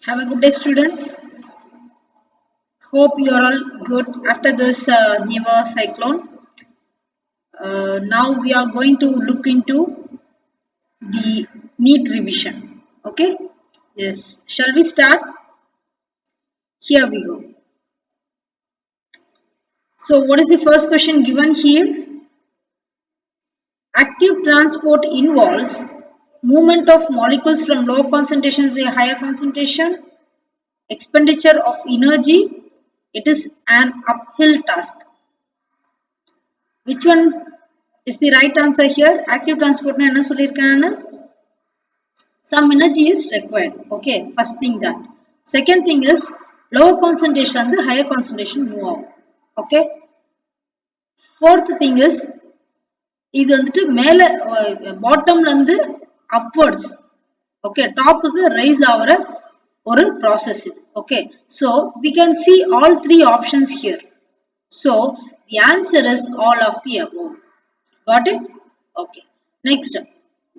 Have a good day, students. Hope you are all good after this Niva cyclone. Now we are going to look into the NEET revision. Okay? Yes. Shall we start? Here we go. So, what is the first question given here? Active transport involves movement of molecules from low concentration to a higher concentration, expenditure of energy. It is an uphill task. Which one is the right answer here? Active transport na enna sollirukana? Some energy is required. Okay, first thing that. Second thing is lower concentration and the higher concentration move out. Okay. Fourth thing is இது வந்துட்டு மேல பாட்டம்ல இருந்து upwards. Okay, top க்கு rise ஆவற ஒரு process இது. Okay, so we can see all three options here. So the answer is all of the above. Got it? Okay. Next,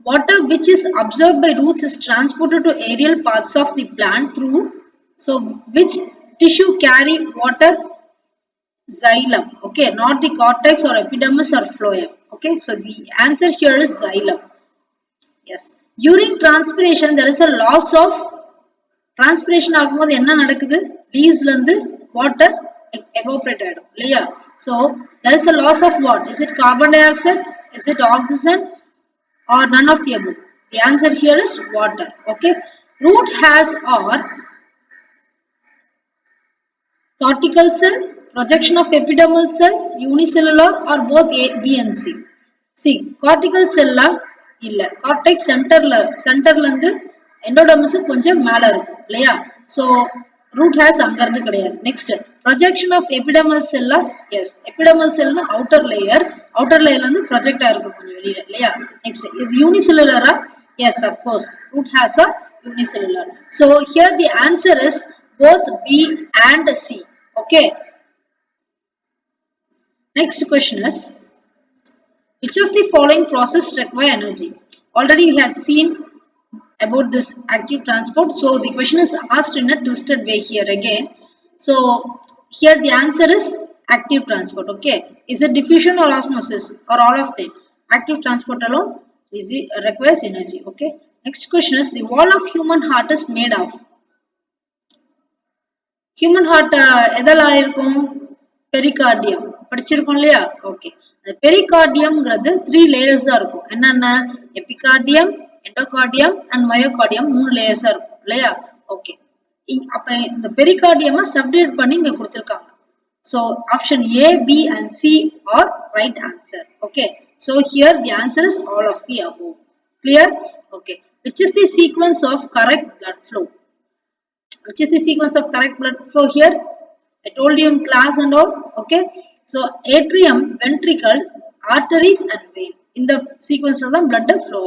water which is absorbed by roots is transported to aerial parts of the plant through. So, which tissue carry water? Xylem. Okay, not the cortex or epidermis or phloem. Okay, so the answer here is xylem. Yes. During transpiration, there is a loss of transpiration ஆகும்போது என்ன நடக்குது? Leavesல இருந்து water evaporate ஆயிடும் இல்லையா? So there is a loss of what? Is it carbon dioxide? Is it oxygen? Or none of the above? The answer here is water. Okay. Root has or cortical cell, projection of epidermal cell, unicellular or both A, B and C. See, cortical cell இல்ல cortex centerல இருந்து endodermis கொஞ்சம் மேல இருக்கும் இல்லையா? So root has அங்க இருந்து கிடையாது. Next, projection of epidermal cell yes, epidermal cell outer layer ல இருந்து project ஆயிருக்கும் கொஞ்சம் வெளியில இல்லையா? Next, இது unicellular yes, of course, root has a unicellular. So here the answer is both B and C. Okay. Next question is, which of the following process require energy? Already we had seen about this active transport. So the question is asked in a twisted way here again. So here the answer is active transport. Okay. Is it diffusion or osmosis or all of them? Active transport alone requires energy. Okay. Next question is, the wall of human heart is made of. Human heart எதால இருக்கும்? Pericardium. படிச்சிருக்கோம் இல்லையா? Okay. Pericardium ங்கிறது 3 layers இருக்கும். என்னென்ன? Epicardium, endocardium and myocardium 3 layers இருக்கும் இல்லையா? Okay. அப்ப இந்த pericardium subdivide பண்ணி இங்க கொடுத்திருக்காங்க. So option A, B and C are right answer. Okay. So here the answer is all of the above. Clear? Okay. Which is the sequence of correct blood flow? Which is the sequence of correct blood flow here? I told you in class and all. Okay. So atrium, ventricle, arteries and vein. In the sequence of the blood flow.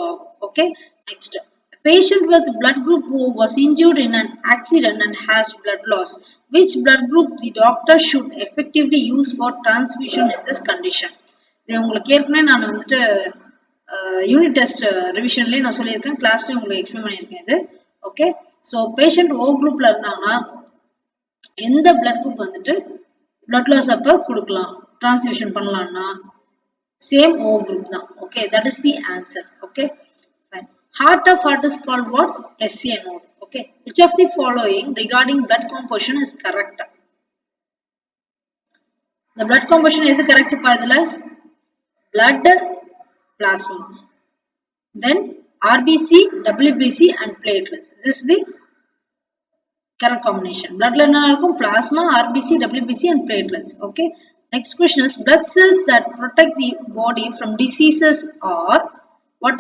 Okay. Next, a patient with blood group who was injured in an accident and has blood loss. Which blood group the doctor should effectively use for transfusion in this condition? இது உங்களுக்கு ஏற்கனவே நான் வந்துட்டு unit test ரிவிஷன்லயே நான் சொல்லியிருக்கேன், கிளாஸ்லயே உங்களுக்கு explain பண்ணியிருக்கேன் இது. ஓகே. ஸோ பேஷண்ட் ஓ குரூப்ல இருந்தாங்கன்னா எந்த பிளட் குரூப் வந்துட்டு பிளட் லாஸ் அப்ப கொடுக்கலாம், டிரான்ஸ்ஃபியூஷன் பண்ணலாம்னா சேம் ஓ குரூப் தான். Okay, that is the answer. Okay, heart of heart is called what? SA node. Okay, which of the following regarding blood composition is correct? The blood composition is correct pa idhula? Blood, plasma, then RBC, WBC and platelets. This is the correct combination. Blood la enna irukum? Plasma, RBC, WBC and platelets. Okay. Next question is, blood cells that protect the body from diseases are what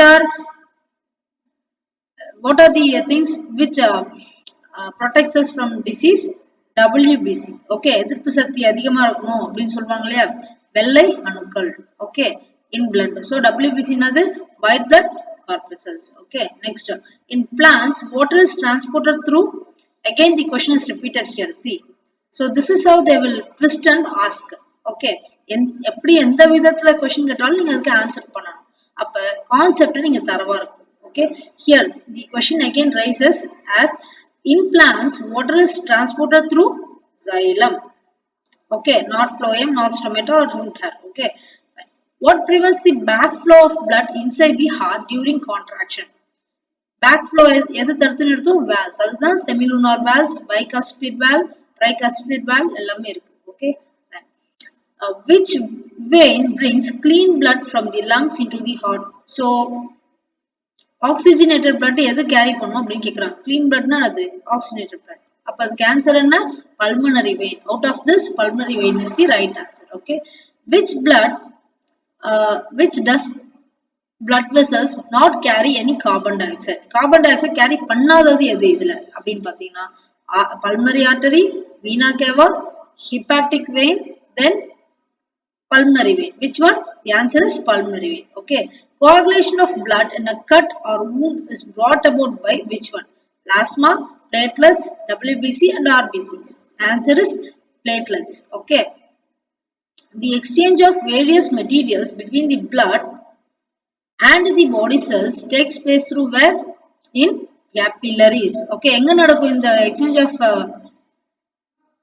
are the things which protects us from disease? WBC. Okay, எதிர்ப்பு சக்தி அதிகமா இருக்கணும் அப்படினு சொல்வாங்க இல்லையா, வெள்ளை அணுக்கள். Okay, in blood. So WBC என்னது? White blood corpuscles. Okay. Next, in plants water is transported through. Again the question is repeated here. See, so this is how they will twist and ask. Okay, எப்படி எந்த விதத்துல question கேட்டாலும் நீங்க அதுக்கு answer பண்ணணும். அப்ப concept நீங்க தரவா இருக்கும். Okay, here the question again rises as, In plants, water is transported through xylem. Okay, not phloem, not stomata or root hair. Okay. What prevents the backflow of blood inside the heart during contraction? Backflow எது தடுத்து நிறுத்தும்? Valves. அதுதான் semilunar valves, bicuspid valve, tricuspid valve எல்லாமே இருக்கு. Okay. Which vein brings clean blood from the lungs into the heart? So, oxygenated blood எது carry பண்ணும் அப்படின்னு கேக்குறாங்க. Clean bloodனா அது oxygenated blood. அப்ப அது cancer என்ன? Pulmonary vein. Out of this, pulmonary vein is the right answer. Okay. Which does blood vessels not carry any carbon dioxide? Carbon dioxide carry பண்ணாதது எது இதுல அப்படின்னு பாத்தீங்கன்னா pulmonary artery, vena cava, hepatic vein, then pulmonary vein. Which one? The answer is pulmonary vein. Okay. Coagulation of blood in a cut or wound is brought about by which one? Plasma, platelets, WBC and RBCs. Answer is platelets. Okay. The exchange of various materials between the blood and the body cells takes place through where? In capillaries. Okay. எங்க நடக்கும் இந்த exchange of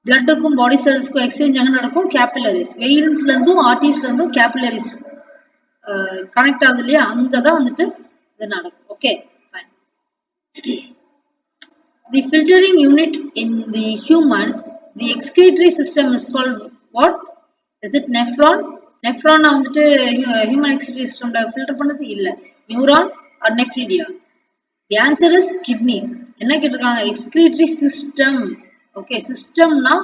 blood க்கும் body cells க்கும் exchange எங்க நடக்கும்? Capillaries. veins ல இருந்தும் arteries ல இருந்தும் capillaries connect ஆகுது இல்லையா? அங்கதான் வந்துட்டு இது நடக்கும். Okay. Fine. The filtering unit in the human, the excretory system is called what? Is it nephron? Nephron வந்துட்டு human excretory system filter பண்ணது இல்ல. Neuron or nephridia? The answer is kidney. என்ன கேட்டிருக்காங்க? Excretory system. Okay, systemனா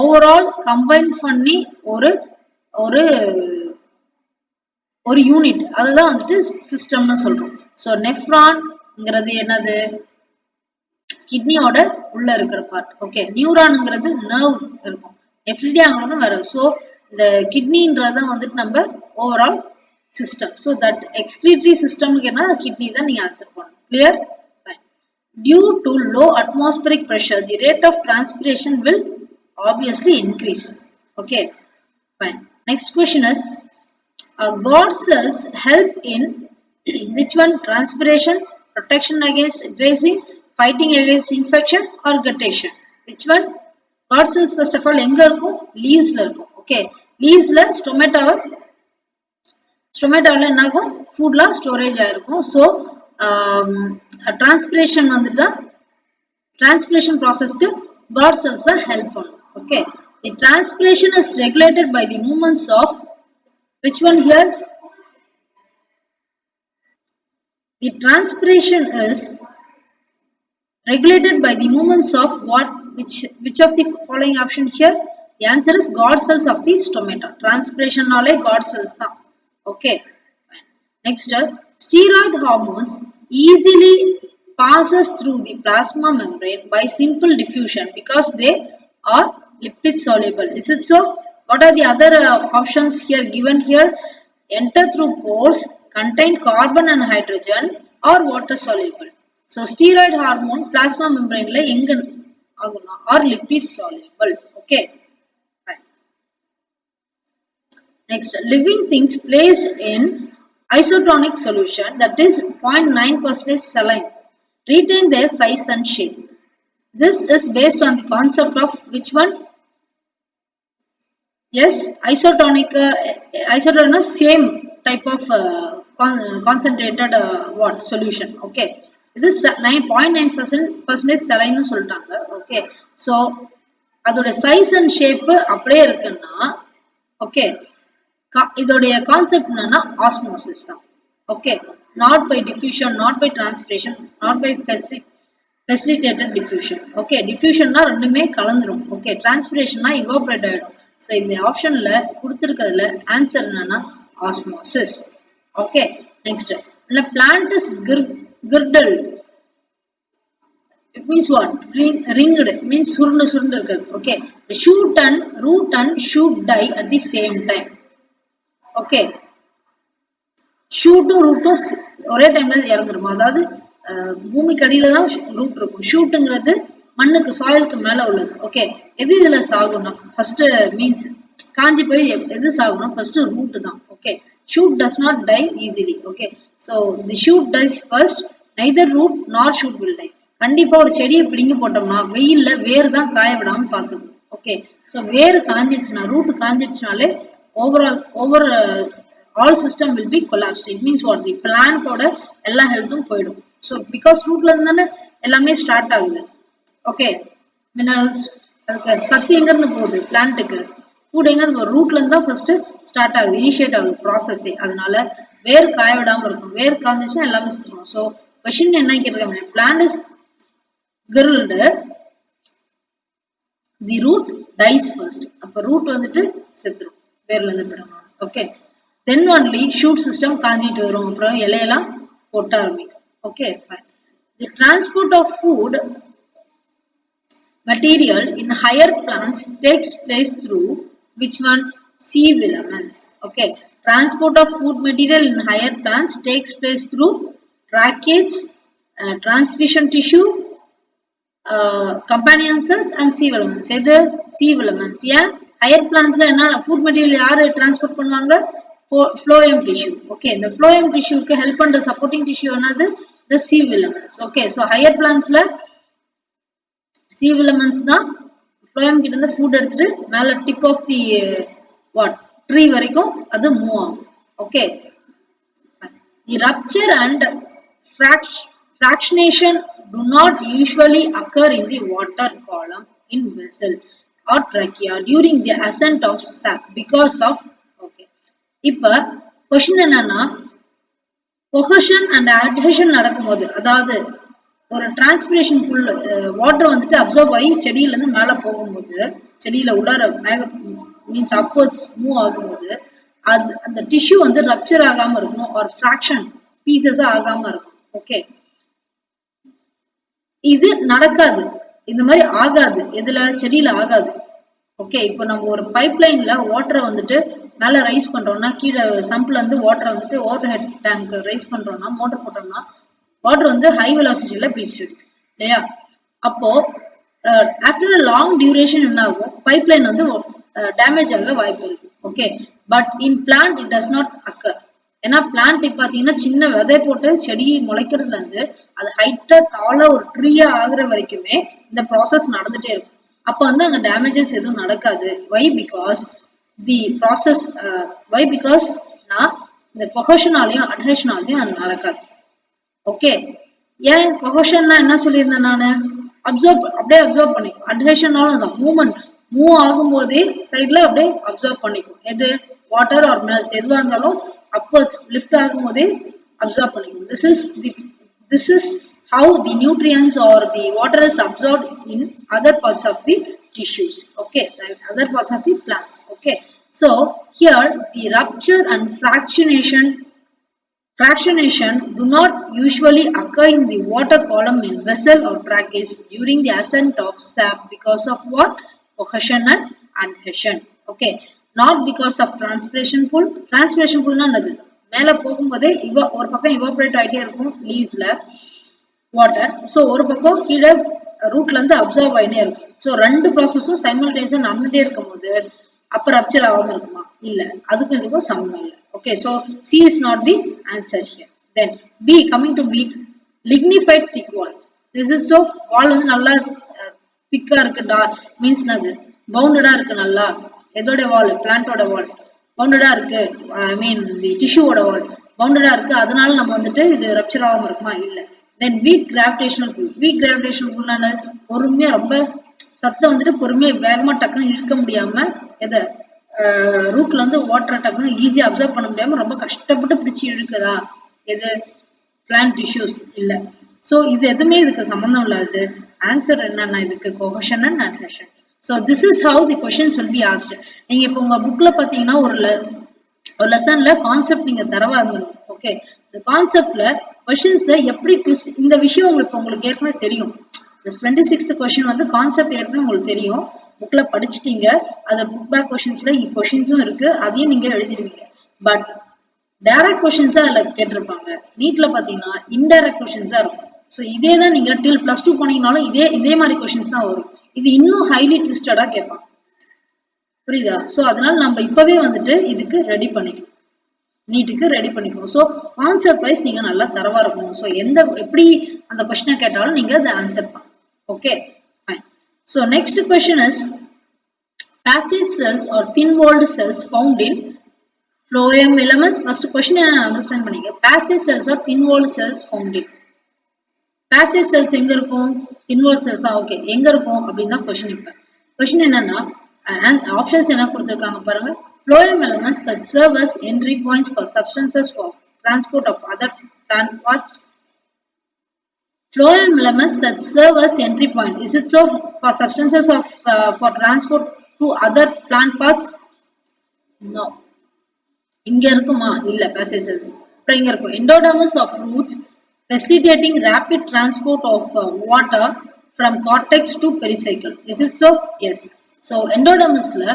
overall combine பண்ணி ஒரு unit அதுதான் வந்துட்டு சிஸ்டம்னு சொல்றோம். ஸோ நெஃப்ரான்ங்கிறது என்னது? கிட்னியோட உள்ள இருக்கிற பார்ட். ஓகே. நியூரான்ங்கிறது நர்வ் இருக்கும். நெஃப்ரிடியாங்கிறது வேற. ஸோ இந்த கிட்னின்றதான் வந்துட்டு நம்ம overall system. So that excretory சிஸ்டம்க்கு என்ன கிட்னி தான் நீங்க ஆன்சர் பண்ணணும். Clear? Due to low atmospheric pressure, the rate of transpiration will obviously increase. Okay. Fine. Next question is, God cells help in which one? Transpiration, protection against grazing, fighting against infection or guttation. Which one? God cells first of all எங்க இருக்கும்? Leaves ல இருக்கும். Okay. Leaves ல stomataல என்ன ஆகும்? Food ல storage ஆயிருக்கும். So, transpiration வந்துட்டு transpiration process க்கு God cells தான் help பண்ணும். Okay. The transpiration is regulated by the movements of which one here? The transpiration is regulated by the movements of what? Which of the following option here? The answer is God cells of the stomata. Transpiration நாலே God cells தான். Okay. Next, steroid hormones easily passes through the plasma membrane by simple diffusion because they are lipid soluble. Is it so? What are the other options here given here? Enter through pores, contain carbon and hydrogen or water soluble. So steroid hormone plasma membrane la enga aguna or lipid soluble. Okay. Fine. Next, living things placed in isotonic solution, that is 0.9% saline, retain their size and shape. This is based on the concept of which one? Yes, isotonic same type of concentrated what solution. Okay, this 9.9% saline nu soltaanga. Okay, so அதோட size and shape அப்படியே இருக்குன்னா okay, இதோடைய concept என்னன்னா osmosis தான். Okay, not by diffusion, not by transpiration, not by facilitated diffusion. Okay, diffusion na ரெண்டுமே கலந்துரும். Okay, transpiration na evaporate ஆயிடும். So இந்த ஆப்ஷன்ல கொடுத்திருக்கிறதுல ஆன்சர் என்னன்னா osmosis. Okay, next, when a plant is girdled, it means what? Ringed means சுருண்டு இருக்கிறது. Okay, the root and shoot die at the same time. Okay, shoot root ஒரே டைம்ல இறந்துரும். அதாவது பூமிக்கு அடியில தான் ரூட் இருக்கும். ஷூட்டுங்கிறது மண்ணுக்கு சாயிலுக்கு மேல உள்ளது. ஓகே, எது இதுல சாகும்னா ஃபர்ஸ்ட் மீன்ஸ் காஞ்சி போய் எது சாகும்னா ஃபர்ஸ்ட் ரூட் தான். Okay, shoot does not die easily. Okay, so the shoot dies first, neither root nor shoot will die. கண்டிப்பா ஒரு செடியை பிடிங்கி போட்டோம்னா வெயில்ல வேர் தான் காய விடாம பாத்துக்கும். ஓகே, ஸோ வேர் காஞ்சிடுச்சுன்னா ரூட் காஞ்சிடுச்சுனாலே over all system will be collapsed. It means what, the பிளான்ட்டோட எல்லா ஹெல்த்தும் போயிடும். ஸோ பிகாஸ் ரூட்ல இருந்து தானே எல்லாமே ஸ்டார்ட் ஆகுது. ஓகே, மினரல்ஸ் அதுக்கு சக்தி எங்க இருந்து போகுது பிளான்ட்டுக்கு, ஃபுட் எங்க இருந்து ரூட்ல இருந்து தான் ஃபர்ஸ்ட் ஸ்டார்ட் ஆகுது, இனிஷியேட் ஆகுது ப்ராசஸே. அதனால வேர் காய விடாம இருக்கும். வேர் காஞ்சிச்சுன்னா எல்லாமே சுத்தணும். ஸோ கொஸ்டின் என்ன கேட்டிருக்காங்க, plant is grilled, the root dies first. அப்ப root வந்துட்டு செத்துரும், வேர்ல இருந்து பிடுங்கணும். Okay, then only shoot system காஞ்சிட்டு வரும், அப்புறம் இலையெல்லாம் கொட்ட ஆரம்பிக்கும். Okay, fine. The transport of food material in higher plants takes place through which one? C filaments. Okay, transport of food material in higher plants takes place through tracheids, transmission tissue, companion cells and C filaments. எது C filaments? ஏன் higher பிளான்ட்ஸ்ல என்ன food material யாரு transport பண்ணுவாங்க? phloem tissue. Okay, இந்த phloem tissueக்கு help பண்ற supporting tissue என்னது? the C filaments. Okay, so higher பிளான்ட்ஸ்ல C filaments தான் phloem கிட்ட இருந்து ஃபுட் எடுத்துட்டு மேல tip of the what tree வரைக்கும் அது மூவ் ஆகும். Okay, the rupture and fractionation do not usually occur in the water column in vessel or trachea during the ascent of sap because of. Okay, இப்ப question என்னன்னா, cohesion and adhesion நடக்கும்போது, அதாவது ஒரு transpiration full water வந்துட்டு observe ஆகி செடியில இருந்து மேல போகும்போது, செடியில உள்ளார மீன்ஸ் அப்வர்ட்ஸ் மூவ் ஆகும்போது அது அந்த டிஷ்யூ வந்து ரப்சர் ஆகாம இருக்கணும், ஒரு ஃபிராக்ஷன் பீசஸா ஆகாம இருக்கும். ஓகே, இது நடக்காது, இந்த மாதிரி ஆகாது, எதுல செடியில ஆகாது. ஓகே, இப்போ நம்ம ஒரு பைப் லைன்ல வாட்டரை வந்துட்டு மேல ரைஸ் பண்றோம்னா, கீழே சம்ப்ல இருந்து வாட்டரை வந்துட்டு ஓவர் ஹெட் டேங்க் ரைஸ் பண்றோம்னா, மோட்டர் போட்டோம்னா வாட்டர் வந்து ஹை வெலாசிட்டியில பீச்சிட்டு இருக்கு இல்லையா? அப்போ ஆஃப்டர் லாங் டியூரேஷன் என்ன ஆகும், பைப் லைன் வந்து டேமேஜ் ஆக வாய்ப்பு இருக்கு. Okay, but in plant it does not occur. ஏன்னா பிளான்ட் பாத்தீங்கன்னா சின்ன விதை போட்டு செடி முளைக்கிறதுல இருந்து அது ஹைட்டா டாலா ஒரு ட்ரீயா ஆகுற வரைக்குமே இந்த ப்ராசஸ் நடந்துட்டே இருக்கும். அப்ப வந்து அங்க டேமேஜஸ் எதுவும் நடக்காது. Why because the process why because நான் இந்த கொஹஷனாலையும் அட்ஹெஷனாலையும் அது நடக்காது. ஓகே, ஏன் கொஹஷன்னா என்ன சொல்லியிருந்தேன் நானு, அப்படியே அப்சர்வ் பண்ணிக்கும். அட்ஹெஷனாலும் தான் மூவ்மெண்ட் மூவ் ஆகும் போதே சைட்ல அப்படியே அப்சர்வ் பண்ணிக்கும். எது வாட்டர் ஆர் மினரல்ஸ் எதுவாக இருந்தாலும் upwards lift ஆகும் போதே அப்சர்வ் பண்ணிக்கும். This is how the nutrients or the water is absorbed in other parts of the tissues. Okay, other parts of the plants. Okay, so here the rupture and fractionation do not usually occur in the water column in vessel or tracheids during the ascent of sap because of what? Cohesion and adhesion. Okay, not because of transpiration pool. Transpiration pool na என்னது, மேல போகும்போதே ஒரு பக்கம் evaporate ஆயிட்டே இருக்கும் லீவ்ஸ்ல water, so ஒரு பக்கம் கீழே ரூட்ல இருந்து அப்சர்வ் ஆயினே இருக்கும். சோ ரெண்டு ப்ராசஸும் சைமல்டேனியஸா நடந்துட்டே இருக்கும்போது அப்ப ரப்சர் ஆகாம இருக்குமா? இல்ல, அதுக்கும் இதுக்கும் சம்பந்தம் இல்லை. Okay, so C is not the answer here. Then B, coming to B, lignified thick walls. This is so wall வந்து நல்லா திக்கா இருக்கு, மீன்ஸ் அது பவுண்டடா இருக்கு. நல்லா எதோட வால், பிளான்டோட வால் பவுண்டடா இருக்கு, ஐ மீன் தி டிஷ்யூவோட வால் பவுண்டடா இருக்கு, அதனால நம்ம வந்துட்டு இது ரப்சர் ஆகாம இருக்குமா? இல்ல. Then weak gravitational pull. Weak gravitational புல்னால பொறுமையா ரொம்ப சத்தம் வந்துட்டு பொறுமையா வேகமா டக்குன்னு இழுக்க முடியாம, எதை ரூட்ல இருந்து வாட்டர் டக்குன்னு ஈஸியா அப்சர்வ் பண்ண முடியாம ரொம்ப கஷ்டப்பட்டு பிடிச்சி இழுக்குதா? எது பிளான்ட் டிஷ்யூஸ்? இல்ல. சோ இது எதுவுமே இதுக்கு சம்பந்தம் இல்லாது. ஆன்சர் என்னன்னா இதுக்கு கோஹஷன் and அட்ஹெஷன். So this is how the questions will be asked. நீங்க இப்போ உங்க புக்ல பாத்தீங்கன்னா ஒரு லெசன்ல கான்செப்ட் நீங்க தரவா இருந்தணும். ஓகே, இந்த கான்செப்ட்ல கொஸ்டின்ஸ் எப்படி இந்த விஷயம் உங்களுக்கு ஏற்கனவே தெரியும். 26th கொஸ்டின் வந்து கான்செப்ட் ஏற்கனவே உங்களுக்கு தெரியும், புக்ல படிச்சுட்டீங்க. அது புக் பேக் கொஸ்டின்ஸ்ல கொஸ்டின்ஸும் இருக்கு, அதையும் நீங்க எழுதிடுவீங்க. பட் டைரக்ட் கொஸ்டின்ஸா அதுல கேட்டிருப்பாங்க. நீட்ல பாத்தீங்கன்னா இன்டைரக்ட் கொஸ்டின்ஸா இருக்கும். ஸோ இதே தான் நீங்க டில் +2 போனீங்கனாலும் இதே மாதிரி கொஸ்டின்ஸ் தான் வரும். இது இன்னும் ஹைலி ட்விஸ்டடா கேட்பாங்க, புரியுதா? சோ அதனால நம்ம இப்பவே வந்துட்டு இதுக்கு ரெடி பண்ணிக்கணும். நீட்டுக்கு ரெடி பண்ணிக்கணும். ஸோ கான்செப்ட் வைஸ் நீங்க நல்லா தரவா இருக்கணும். ஸோ எப்படி அந்த கொஸ்டினை கேட்டாலும் நீங்க அதை ஆன்சர் பண்ணணும். Okay fine. So next question is passive cells or thin-walled cells found in phloem elements. First question understand பண்ணிங்க. Passive cells or thin-walled cells found in. Passive cells எங்க இருக்கும்? Thin-walled cells ஓகே எங்க இருக்கும் அப்படின்னா question. இப்ப question என்னன்னா options என்ன கொடுத்திருக்காங்க பாருங்க. Phloem elements that serve as entry points for substances for transport of other plant parts. Phloem elements that serve as entry point. Is it so for substances of for transport to other plant parts? No. இங்க இருக்குமா? இல்ல passive cells. அப்புறம் இங்க இருக்கும் endodermis of roots facilitating rapid transport of water from cortex to pericycle. Is it so? Yes. So endodermisல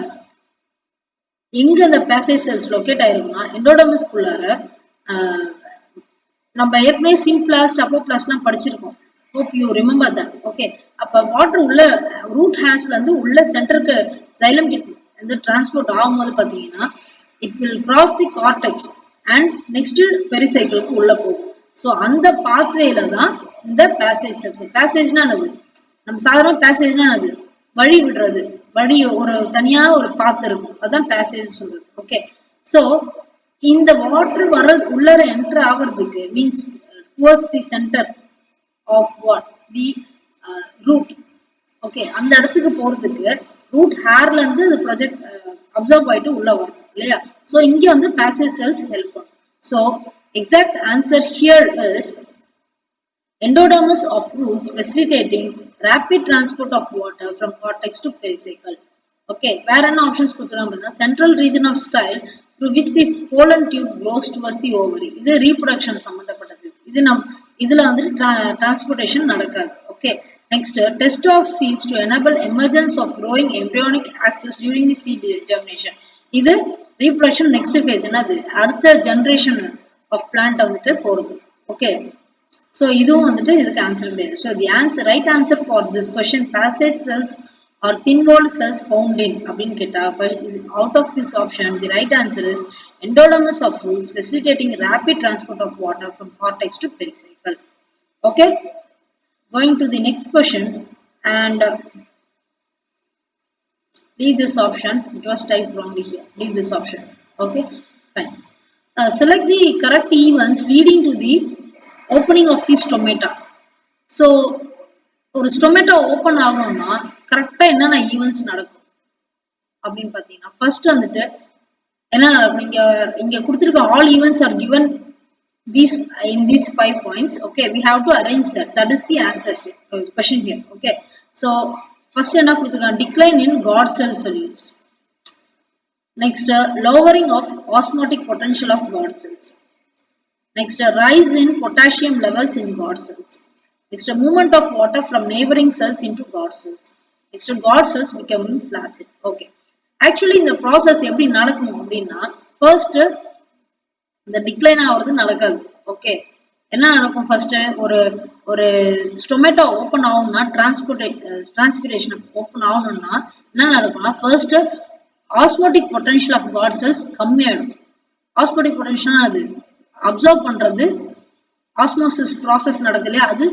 எங்க அந்த passive cells locate ஆயிருக்கும்னா endodermis குள்ளார நம்ம ஏற்கனவே சிம்பிளாஸ்ட் அப்போபிளாஸ்ட்லாம் படிச்சிருக்கோம். hope you remember that. okay அப்ப வாட்டர் உள்ள ரூட் ஹேர்ஸ்ல இருந்து உள்ள சென்டருக்கு xylem வந்து டிரான்ஸ்போர்ட் ஆகும்போது பாத்தீங்கன்னா it will cross the cortex and next pericycleக்கு உள்ள போகும். சோ அந்த பாத்வேல தான் இந்த பேசேஜ் செல்ஸ். பேசேஜ்னா என்னது? நம்ம சாதாரண பேசேஜ்னா என்னது? வழி விடுறது, வழி ஒரு தனியான ஒரு பாத் இருக்கும், அதான் பேசேஜ் சொல்றது. ஓகே சோ இந்த வாட்டர் வர உள்ளர என்டர் ஆகிறதுக்கு means towards the centre of what the root. Okay அந்த இடத்துக்கு போறதுக்கு ரூட் ஹேர்ல இருந்து இது ப்ரொஜெக்ட் அப்சர்வ் ஆயிட்டு உள்ள வரும் இல்லையா? சோ இங்க வந்து பேசேஜ் செல்ஸ் ஹெல்ப் பண்ணும். So exact answer here is endodermis of roots facilitating rapid transport of water from cortex to pericycle. Okay, வேற என்ன ஆப்ஷன்ஸ் கொடுத்துருக்காங்க? central region of style through which the pollen tube grows towards the ovary. இது reproduction சம்பந்தப்பட்டது. இதுல வந்து transportation நடக்காது. Okay next test of seeds to enable emergence of growing embryonic axis during the seed germination. இது reproduction next phase என்னது? அடுத்த generation of plant வந்துட்டு போறது. ஓகே சோ இதுவும் வந்துட்டு இதுக்கு ஆன்சர் கிடையாது. So the answer right answer for this question passage cells are thin-walled cells found in அப்படின்னு கேட்டா out of this option the right answer is endodermis of roots facilitating rapid transport of water from cortex to pericycle. Okay, going to the next question and leave this option. It was typed wrongly here. Leave this option. Okay, fine. Select the correct events leading to the opening of the stomata. So ஒரு stomata open ஆகணும்னா கரெக்டா என்னென்ன events நடக்கும் அப்படின்னு பாத்தீங்கன்னா first வந்துட்டு என்ன நடக்கும்? இங்க கொடுத்திருக்க all events are given these in these 5 points. Okay, we have to arrange that. That is the answer here, question here. Okay, so first என்ன கொடுத்திருக்காங்க? decline in God cell solutes. Next, lowering of osmotic potential of God cells. Next, rise in potassium levels in God cells. Next, movement of water from neighboring cells into God cells. Next, God cells becoming flaccid. Okay, actually இந்த process எப்படி நடக்கும் அப்படின்னா first இந்த decline ஆகிறது நடக்காது. Okay என்ன நடக்கும்? First ஒரு ஸ்டொமேட்டோ ஓபன் ஆகணும்னா டிரான்ஸ்பிரேஷன் ஓபன் ஆகணும்னா என்ன நடக்கும்னா first osmotic potential of God cells கம்மியாயிடும். ஆஸ்மோட்டிக் பொட்டன்ஷியல் அது அப்சர்வ் பண்றது ஆஸ்மோசிஸ் ப்ராசஸ் நடக்குது இல்லையா, அது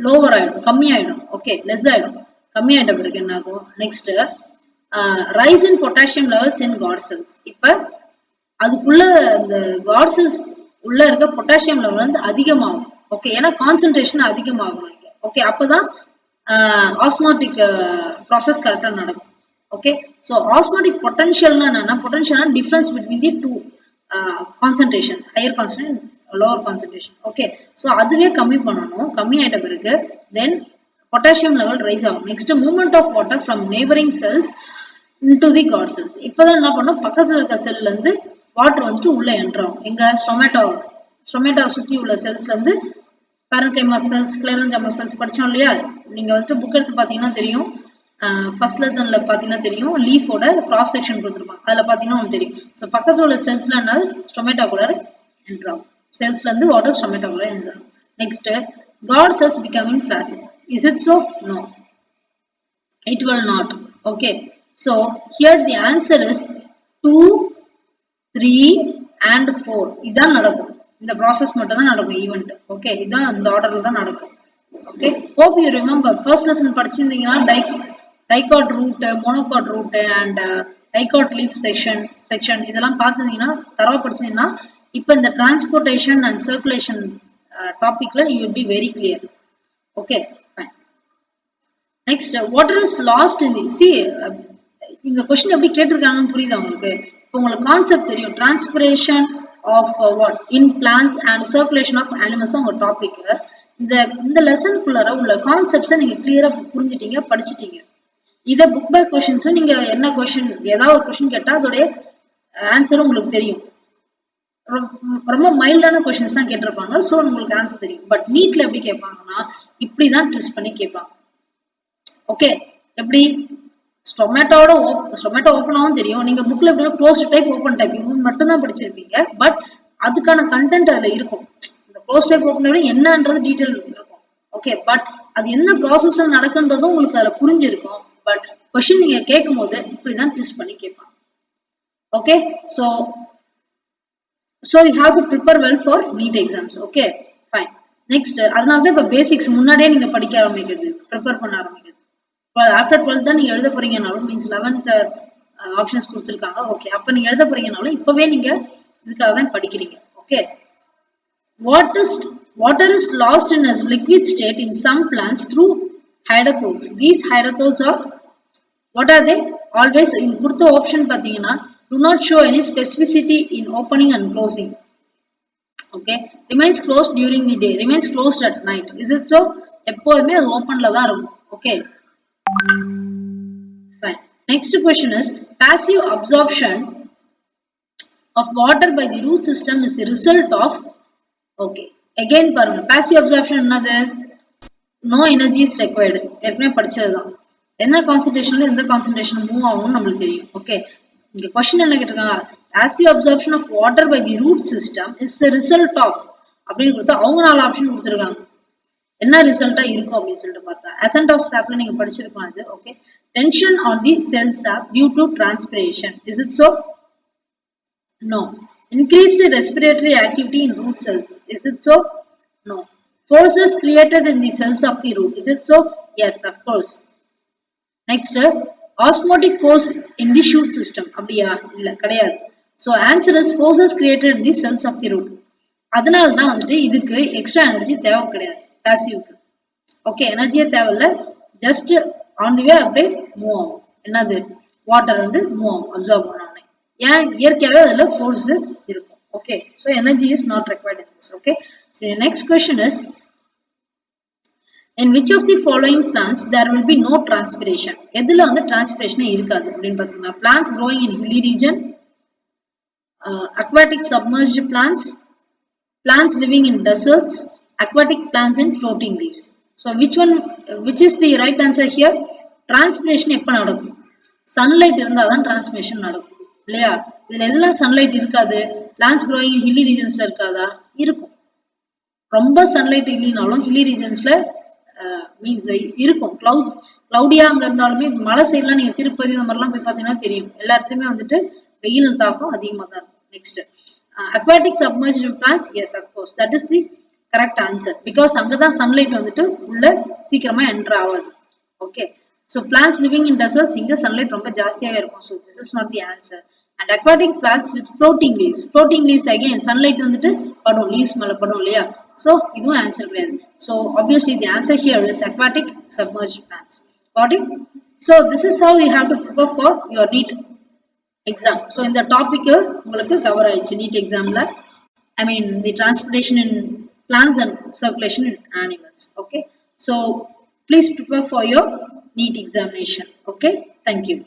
லோவர் ஆயிடும், கம்மியாயிடும். ஓகே லெஸ் ஆயிடும். கம்மியாயிட்ட பிறகு என்ன ஆகும்? நெக்ஸ்ட் ரைஸ் இன் பொட்டாசியம் லெவல்ஸ் இன் God cells. இப்ப அதுக்குள்ள இந்த God cells உள்ள இருக்க பொட்டாசியம் லெவல் வந்து அதிகமாகும். ஓகே ஏன்னா கான்சென்ட்ரேஷன் அதிகமாகும். ஓகே அப்பதான் ஆஸ்மோட்டிக் ப்ராசஸ் கரெக்டா நடக்கும். ஓகே சோ ஆஸ்மோட்டிக் பொட்டன்ஷியல்னா என்னன்னா potential difference between the two concentrations, higher concentration, lower concentration. Okay, so அதுவே கம்மி பண்ணணும். கம்மி ஆயிட்ட பிறகு then potassium level rise ஆகும். Next, movement of water from neighboring cells into the God cells. இப்பதான் என்ன பண்ணும்? பக்கத்துல இருக்க செல்ல இருந்து வாட்டர் வந்துட்டு உள்ள என்ட்ரும். எங்க ஸ்டொமேட்டோ சுத்தி உள்ள செல்ஸ்ல இருந்து parenchyma cells, sclerenchyma cells படிச்சோம் இல்லையா? நீங்க வந்துட்டு புக் எடுத்து பாத்தீங்கன்னா தெரியும். ஃபர்ஸ்ட் லெசன்ல பாத்தீங்கன்னா தெரியும், லீஃபோட கிராஸ் செக்ஷன் கொடுத்துருப்பாங்க, அதுல பாத்தீங்கன்னா உங்களுக்கு தெரியும். ஸோ பக்கத்துல உள்ள செல்ஸ்ல என்ன ஸ்டொமேட்டோகுலர் என்ட்ராகும். செல்ஸ்ல இருந்து வாட்டர் ஸ்டொமேட்டோகுலர் என்ட்ராகும். Next God cells becoming flaccid. Is it so? No, it will not. Okay, so here the answer is 2, 3 and 4 இதான் நடக்கும். இந்த ப்ராசஸ் மட்டும் தான் நடக்கும் ஈவெண்ட். ஓகே, இதான் இந்த ஆர்டர்ல தான் நடக்கும். Okay, hope you remember first lesson படிச்சிருந்தீங்கன்னா dicot root, monocot root and dicot leaf section இதெல்லாம் பார்த்துருந்தீங்கன்னா தரவா படிச்சீங்கன்னா இப்போ இந்த டிரான்ஸ்போர்ட்டேஷன் அண்ட் சர்க்குலேஷன் டாபிக்ல you will be very clear. Okay, fine. Next, water is lost in the C. இந்த question எப்படி கேட்டிருக்காங்கன்னு புரியுதா உங்களுக்கு? இப்போ உங்களுக்கு கான்செப்ட் தெரியும். Transpiration of what in plants and circulation of animals உங்க டாபிக். இந்த லெசனுக்குள்ளார உள்ள கான்செப்ட்ஸை நீங்க கிளியரா புரிஞ்சுட்டீங்க, படிச்சுட்டீங்க. இதை புக் பேக் கொஸ்டின்ஸும் நீங்க என்ன கொஸ்டின் ஏதாவது ஒரு கொஸ்டின் கேட்டா அதோடைய ஆன்சரும் உங்களுக்கு தெரியும். ரொம்ப மைல்டான கொஸ்டின்ஸ் தான் கேட்டிருப்பாங்க. ஸோ உங்களுக்கு ஆன்சர் தெரியும். பட் நீட்ல எப்படி கேட்பாங்கன்னா இப்படிதான் ட்விஸ்ட் பண்ணி கேட்பாங்க. ஓகே, எப்படி ஸ்டொமேட்டோ ஓப்பன் ஆகும் தெரியும். நீங்க புக்ல எப்படி க்ளோஸ் டைப் ஓப்பன் டைப் மட்டும் தான் படிச்சிருப்பீங்க. பட் அதுக்கான கண்டென்ட் அதுல இருக்கும். இந்த க்ளோஸ் டைப் ஓப்பன் என்னன்றது டீட்டெயில் இருக்கும். ஓகே, பட் அது என்ன ப்ராசஸ்ல நடக்குன்றதும் உங்களுக்கு அதுல புரிஞ்சிருக்கும். பட் கொஸ்டின் நீங்க கேட்கும் போது இப்படிதான் ட்விஸ்ட் பண்ணி கேட்பாங்க. Okay, so you have to prepare well for NEET exams. Okay, fine. Next, அதனால தான் இப்ப பேசிக்ஸ் முன்னாடியே நீங்க படிக்க ஆரம்பிக்கிறது, ப்ரிப்பேர் பண்ண ஆரம்பிக்கிறது. ஆஃப்டர் 12th தான் நீங்க எழுத போறீங்கனாலும் மீன்ஸ் 11th ஆப்ஷன்ஸ் கொடுத்துருக்காங்க. ஓகே, அப்ப நீங்க எழுத போறீங்கனாலும் இப்பவே நீங்க இதுக்காக தான் படிக்கிறீங்க. Okay, water is lost in a liquid state in some plants through hydrothodes. These hydrothodes are what are they? Always in கொடுத்த ஆப்ஷன் பாத்தீங்கன்னா do not show any specificity in opening and closing. Okay, remains closed during the day, remains closed at night. Is it so? எப்போதுமே அது ஓபன்ல தான் இருக்கும். Okay, fine. Next question is passive absorption of water by the root system is the result of. Okay, again பாருங்க, passive absorption என்னது? No energy is required. ஏற்கனவே படிச்சதுதான். என்ன கான்சென்ட்ரேஷன்ல எந்த கான்சென்ட்ரேஷன் மூவ் ஆகும்னு நம்மளுக்கு தெரியும். ஓகே, இங்க क्वेश्चन என்ன கேட்டிருக்காங்க? passive absorption of water by the root system is a result of அப்படின்னு கொடுத்தா அவங்க 4 ஆப்ஷன் கொடுத்துருக்காங்க. என்ன ரிசல்ட்டா இருக்கும் அப்படின்னு சொல்லிட்டு பார்த்தா ascent of sapல நீங்க படிச்சிருக்கலாம் இது. Okay, tension on the cell sap due to transpiration. Is it so? No. Increased respiratory activity in root cells. Is it so? No. Forces created in the cells of the root. Is it so? Yes, of course. Next, osmotic force in the shoot system. அப்படியா? இல்ல, கிடையாது. So answer is forces created in the cells of the root. அதனால தான் வந்துட்டு இதுக்கு extra energy தேவை கிடையாது பாசிவ்க்கு. Okay, எனர்ஜியே தேவையில்ல, ஜஸ்ட் ஆன் தி வே அப்படியே மூவ் ஆகும். என்னது? வாட்டர் வந்து மூவ் ஆகும் அப்சர்வ் பண்ணானே. ஏன்? இயற்கையாகவே அதில் ஃபோர்ஸ் இருக்கும். Okay, so energy is not required in this. Okay, next question is in which of the following plants there will be no transpiration? எதுல வந்து transpiration இருக்காது அப்படின்னு பார்த்தீங்கன்னா plants growing in hilly region, aquatic submerged plants, plants living in deserts, aquatic plants in floating leaves. So which is the right answer here? Transpiration எப்ப நடக்கும்? sunlight இருந்தால் தான் transpiration நடக்கும் இல்லையா? இதுல எதெல்லாம் sunlight இருக்காது? plants growing in hilly regionsல இருக்காதா? இருக்கும். ரொம்ப sunlight இல்லைனாலும் hilly regionsல மீன்ஸ் இருக்கும். கிளவுடியா அங்க இருந்தாலுமே மலை சைட்லாம் நீங்க திருப்பதி இந்த மாதிரிலாம் போய் பார்த்தீங்கன்னா தெரியும், எல்லா இடத்துலயுமே வந்துட்டு வெயில் தாக்கம் அதிகமா தான் இருக்கும். Next, aquatic submerged plants. Yes, of course that is the correct answer. Because அங்கதான் சன்லைட் வந்துட்டு உள்ள சீக்கிரமா என்டர் ஆகாது. Okay, so plants living in deserts இங்க சன்லைட் ரொம்ப ஜாஸ்தியாவே இருக்கும். So this is not the answer. And aquatic plants with floating leaves. Floating leaves again sunlight வந்துட்டு படும், leaves மேல படும் இல்லையா? So இதுவும் ஆன்சர் கிடையாது. So obviously the answer here is aquatic submerged plants. Got it? So this is how you have to prepare for your NEET exam. So இந்த topic உங்களுக்கு cover ஆயிடுச்சு NEET examல. I mean the transportation in plants and circulation in animals. Okay. So please prepare for your NEET examination. Okay. Thank you.